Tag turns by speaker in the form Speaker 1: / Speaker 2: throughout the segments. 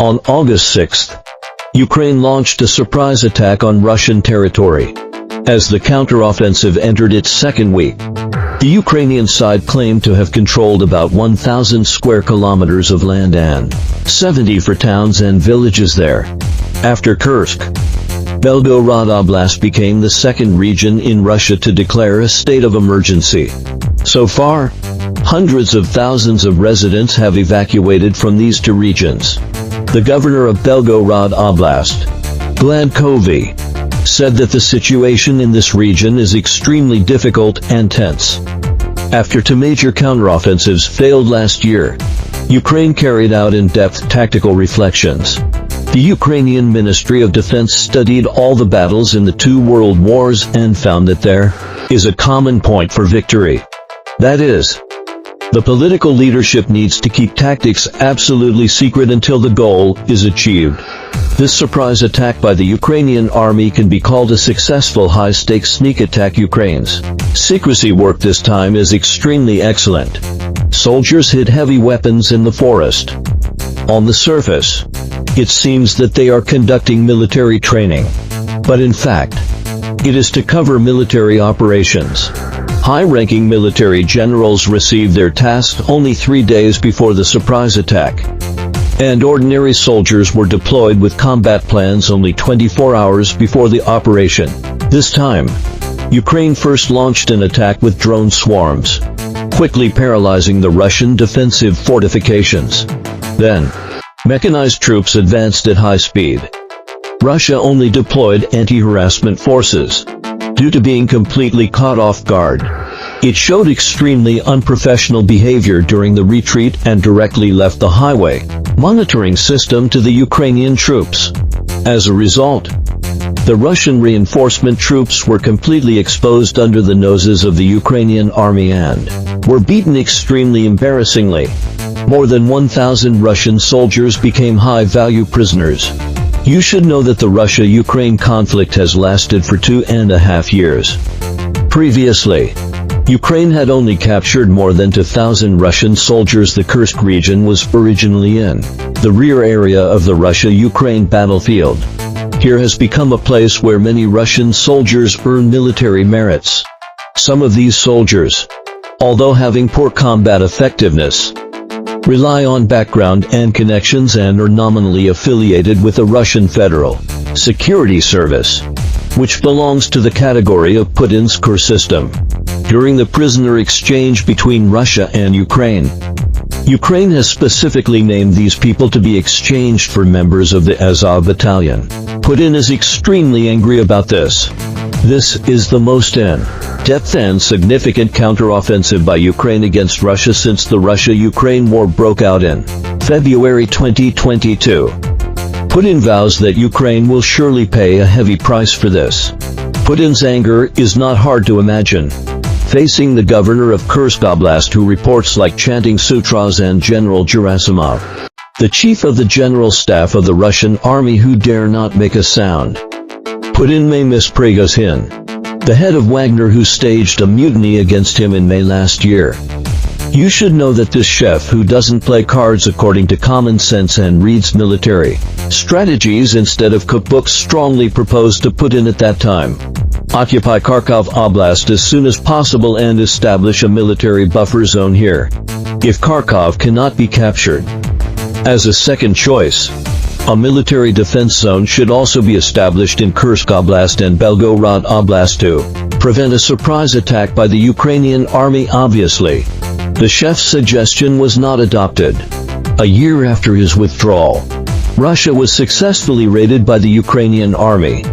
Speaker 1: On August 6, Ukraine launched a surprise attack on Russian territory. As the counteroffensive entered its second week, the Ukrainian side claimed to have controlled about 1,000 square kilometers of land and 70 for towns and villages there. After Kursk, Belgorod Oblast became the second region in Russia to declare a state of emergency. So far, hundreds of thousands of residents have evacuated from these two regions. The governor of Belgorod Oblast, Glad Kovy, said that the situation in this region is extremely difficult and tense. After two major counteroffensives failed last year, Ukraine carried out in-depth tactical reflections. The Ukrainian Ministry of Defense studied all the battles in the two world wars and found that there is a common point for victory. That is, the political leadership needs to keep tactics absolutely secret until the goal is achieved. This surprise attack by the Ukrainian army can be called a successful high-stakes sneak attack. Ukraine's secrecy work this time is extremely excellent. Soldiers hid heavy weapons in the forest. On the surface, it seems that they are conducting military training. But in fact, it is to cover military operations. High-ranking military generals received their tasks only 3 days before the surprise attack. And ordinary soldiers were deployed with combat plans only 24 hours before the operation. This time, Ukraine first launched an attack with drone swarms, quickly paralyzing the Russian defensive fortifications. Then, mechanized troops advanced at high speed. Russia only deployed anti-harassment forces. Due to being completely caught off guard, it showed extremely unprofessional behavior during the retreat and directly left the highway monitoring system to the Ukrainian troops. As a result, the Russian reinforcement troops were completely exposed under the noses of the Ukrainian army and were beaten extremely embarrassingly. More than 1,000 Russian soldiers became high-value prisoners. You should know that the Russia-Ukraine conflict has lasted for 2.5 years. Previously, Ukraine had only captured more than 2,000 Russian soldiers. The Kursk region was originally in the rear area of the Russia-Ukraine battlefield. Here has become a place where many Russian soldiers earn military merits. Some of these soldiers, although having poor combat effectiveness, rely on background and connections and are nominally affiliated with the Russian Federal Security Service, which belongs to the category of Putin's core system. During the prisoner exchange between Russia and Ukraine, Ukraine has specifically named these people to be exchanged for members of the Azov battalion. Putin is extremely angry about this. This is the most in-depth and significant counteroffensive by Ukraine against Russia since the Russia-Ukraine war broke out in February 2022. Putin vows that Ukraine will surely pay a heavy price for this. Putin's anger is not hard to imagine. Facing the governor of Kursk Oblast who reports like chanting sutras and General Gerasimov, the chief of the general staff of the Russian army who dare not make a sound. Putin may miss Prigozhin, the head of Wagner who staged a mutiny against him in May last year. You should know that this chef who doesn't play cards according to common sense and reads military strategies instead of cookbooks strongly proposed to Putin at that time. Occupy Kharkov Oblast as soon as possible and establish a military buffer zone here. If Kharkov cannot be captured, as a second choice, a military defense zone should also be established in Kursk Oblast and Belgorod Oblast to prevent a surprise attack by the Ukrainian army. Obviously, the chef's suggestion was not adopted. A year after his withdrawal, Russia was successfully raided by the Ukrainian army.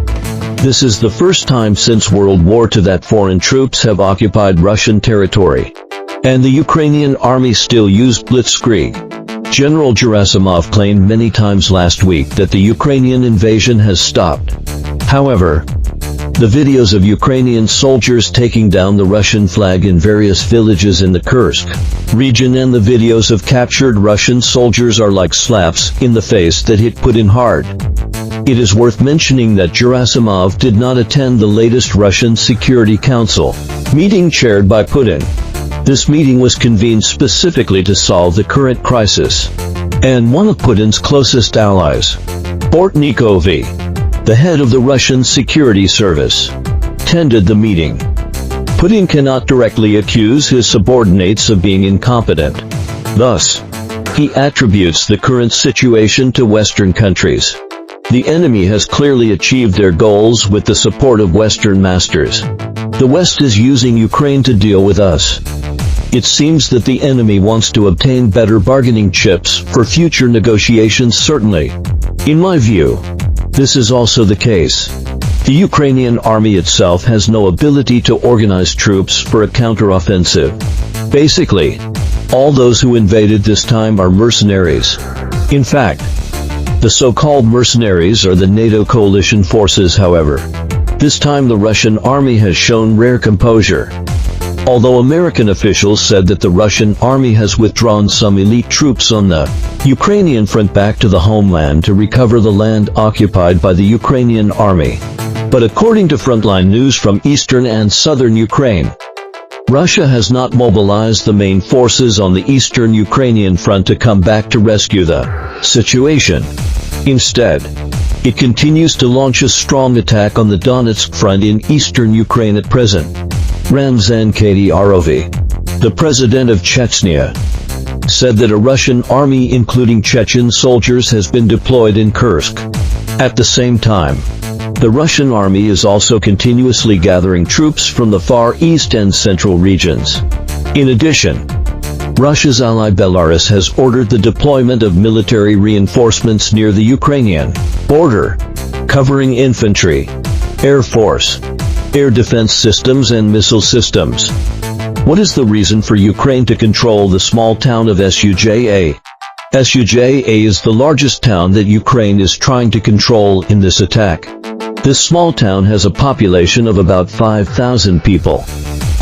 Speaker 1: This is the first time since World War II that foreign troops have occupied Russian territory, and the Ukrainian army still used blitzkrieg. General Gerasimov claimed many times last week that the Ukrainian invasion has stopped. However, the videos of Ukrainian soldiers taking down the Russian flag in various villages in the Kursk region and the videos of captured Russian soldiers are like slaps in the face that hit Putin hard. It is worth mentioning that Gerasimov did not attend the latest Russian Security Council meeting chaired by Putin. This meeting was convened specifically to solve the current crisis. and one of Putin's closest allies. Bortnikovi, the head of the Russian security service, attended the meeting. Putin cannot directly accuse his subordinates of being incompetent. Thus, he attributes the current situation to Western countries. The enemy has clearly achieved their goals with the support of Western masters. The West is using Ukraine to deal with us. It seems that the enemy wants to obtain better bargaining chips for future negotiations certainly. In my view, this is also the case. The Ukrainian army itself has no ability to organize troops for a counteroffensive. Basically, all those who invaded this time are mercenaries. In fact, the so-called mercenaries are the NATO coalition forces, however. This time the Russian army has shown rare composure. Although American officials said that the Russian army has withdrawn some elite troops on the Ukrainian front back to the homeland to recover the land occupied by the Ukrainian army. But according to frontline news from eastern and southern Ukraine, Russia has not mobilized the main forces on the eastern Ukrainian front to come back to rescue the situation. Instead, it continues to launch a strong attack on the Donetsk front in eastern Ukraine at present. Ramzan Kadyrov, the president of Chechnya, said that a Russian army including Chechen soldiers has been deployed in Kursk. At the same time, the Russian army is also continuously gathering troops from the Far East and Central regions. In addition, Russia's ally Belarus has ordered the deployment of military reinforcements near the Ukrainian border, covering infantry, air force, air defense systems and missile systems. What is the reason for Ukraine to control the small town of Suja? Suja is the largest town that Ukraine is trying to control in this attack. This small town has a population of about 5,000 people.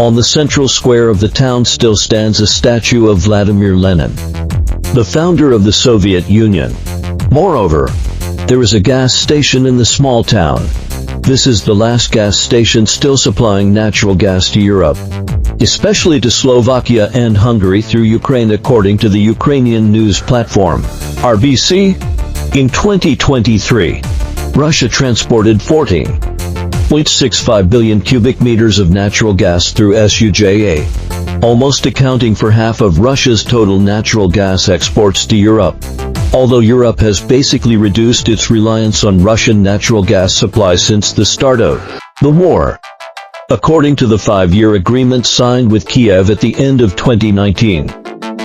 Speaker 1: On the central square of the town still stands a statue of Vladimir Lenin, the founder of the Soviet Union. Moreover, there is a gas station in the small town. This is the last gas station still supplying natural gas to Europe, especially to Slovakia and Hungary through Ukraine according to the Ukrainian news platform, RBC. In 2023, Russia transported 14.65 billion cubic meters of natural gas through Suja, almost accounting for half of Russia's total natural gas exports to Europe. Although Europe has basically reduced its reliance on Russian natural gas supply since the start of the war. According to the 5-year agreement signed with Kiev at the end of 2019,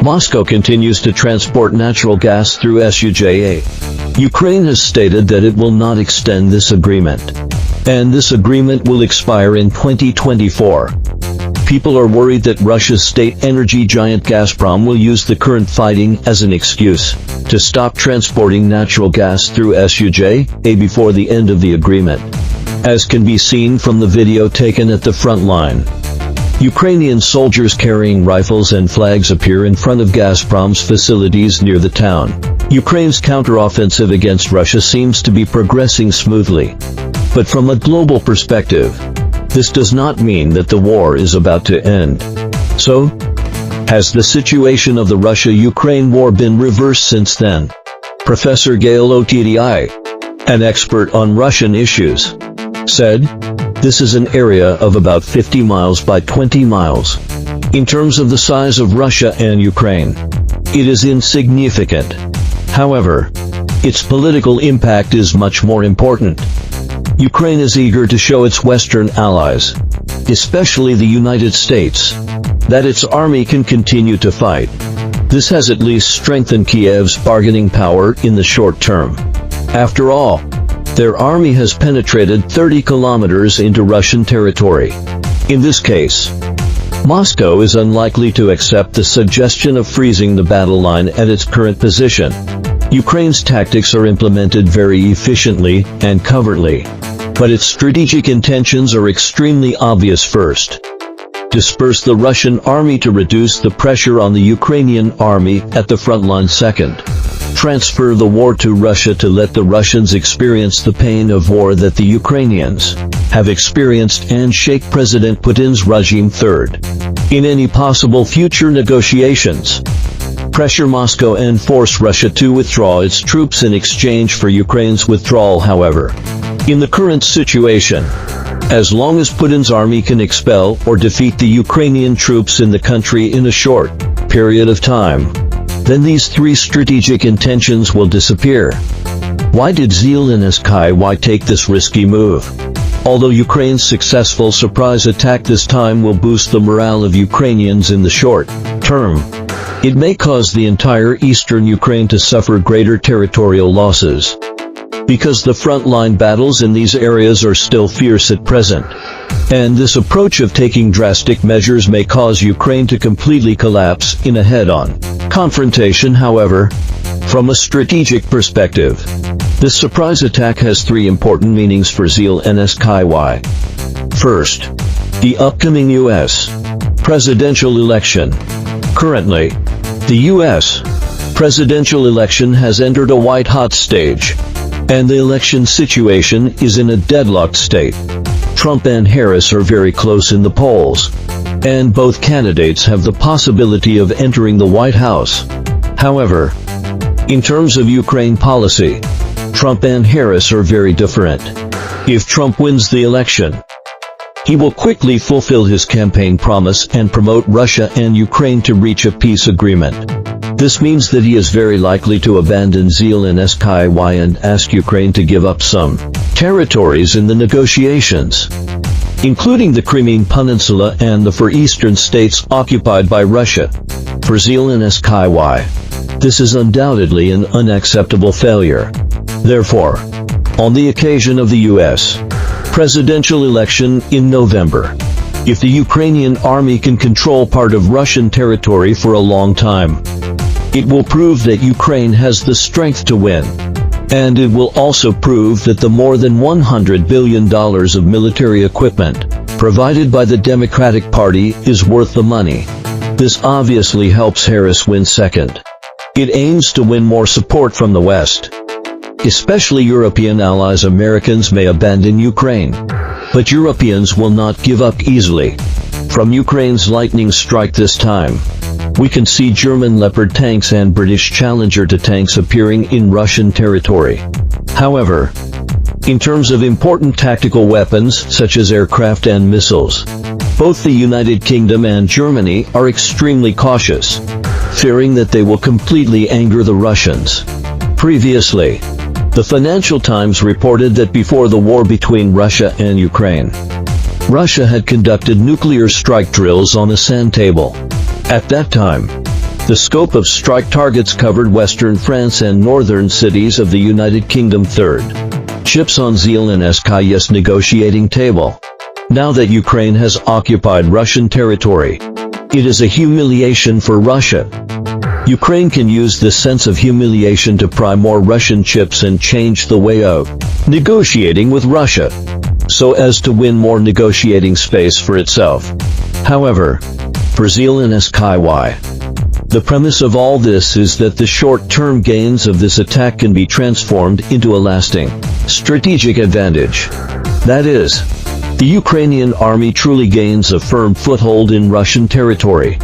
Speaker 1: Moscow continues to transport natural gas through Suja. Ukraine has stated that it will not extend this agreement, and this agreement will expire in 2024. People are worried that Russia's state energy giant Gazprom will use the current fighting as an excuse to stop transporting natural gas through Suja before the end of the agreement. As can be seen from the video taken at the front line, Ukrainian soldiers carrying rifles and flags appear in front of Gazprom's facilities near the town. Ukraine's counteroffensive against Russia seems to be progressing smoothly. But from a global perspective, this does not mean that the war is about to end. So, has the situation of the Russia-Ukraine war been reversed since then? Professor Gail Otdi, an expert on Russian issues, said, "This is an area of about 50 miles by 20 miles. In terms of the size of Russia and Ukraine, it is insignificant. However, its political impact is much more important. Ukraine is eager to show its Western allies, especially the United States, that its army can continue to fight. This has at least strengthened Kiev's bargaining power in the short term. After all, their army has penetrated 30 kilometers into Russian territory. In this case, Moscow is unlikely to accept the suggestion of freezing the battle line at its current position. Ukraine's tactics are implemented very efficiently and covertly, but its strategic intentions are extremely obvious. First, disperse the Russian army to reduce the pressure on the Ukrainian army at the front line. Second, transfer the war to Russia to let the Russians experience the pain of war that the Ukrainians have experienced and shake President Putin's regime. Third, in any possible future negotiations, pressure Moscow and force Russia to withdraw its troops in exchange for Ukraine's withdrawal, however. In the current situation, as long as Putin's army can expel or defeat the Ukrainian troops in the country in a short period of time, then these three strategic intentions will disappear. Why did Zelensky take this risky move? Although Ukraine's successful surprise attack this time will boost the morale of Ukrainians in the short term, it may cause the entire eastern Ukraine to suffer greater territorial losses, because the frontline battles in these areas are still fierce at present. And this approach of taking drastic measures may cause Ukraine to completely collapse in a head-on confrontation. However, from a strategic perspective, this surprise attack has three important meanings for Zelensky. First, the upcoming U.S. presidential election. Currently, the U.S. presidential election has entered a white-hot stage, and the election situation is in a deadlocked state. Trump and Harris are very close in the polls, and both candidates have the possibility of entering the White House. However, in terms of Ukraine policy, Trump and Harris are very different. If Trump wins the election, he will quickly fulfill his campaign promise and promote Russia and Ukraine to reach a peace agreement. This means that he is very likely to abandon Zelensky and ask Ukraine to give up some territories in the negotiations, including the Crimean Peninsula and the four eastern states occupied by Russia. For Zelensky, this is undoubtedly an unacceptable failure. Therefore, on the occasion of the U.S. presidential election in November, if the Ukrainian army can control part of Russian territory for a long time, it will prove that Ukraine has the strength to win. And it will also prove that the more than $100 billion of military equipment provided by the Democratic Party is worth the money. This obviously helps Harris win second. It aims to win more support from the West, especially European allies. Americans may abandon Ukraine, but Europeans will not give up easily. From Ukraine's lightning strike this time, we can see German Leopard tanks and British Challenger tanks appearing in Russian territory. However, in terms of important tactical weapons such as aircraft and missiles, both the United Kingdom and Germany are extremely cautious, fearing that they will completely anger the Russians. Previously, the Financial Times reported that before the war between Russia and Ukraine, Russia had conducted nuclear strike drills on a sand table. At that time, the scope of strike targets covered western France and northern cities of the United Kingdom. Third, chips on Zelensky's negotiating table. Now that Ukraine has occupied Russian territory, it is a humiliation for Russia. Ukraine can use this sense of humiliation to pry more Russian chips and change the way of negotiating with Russia, so as to win more negotiating space for itself. However, for Zelensky, the premise of all this is that the short-term gains of this attack can be transformed into a lasting strategic advantage. That is, the Ukrainian army truly gains a firm foothold in Russian territory.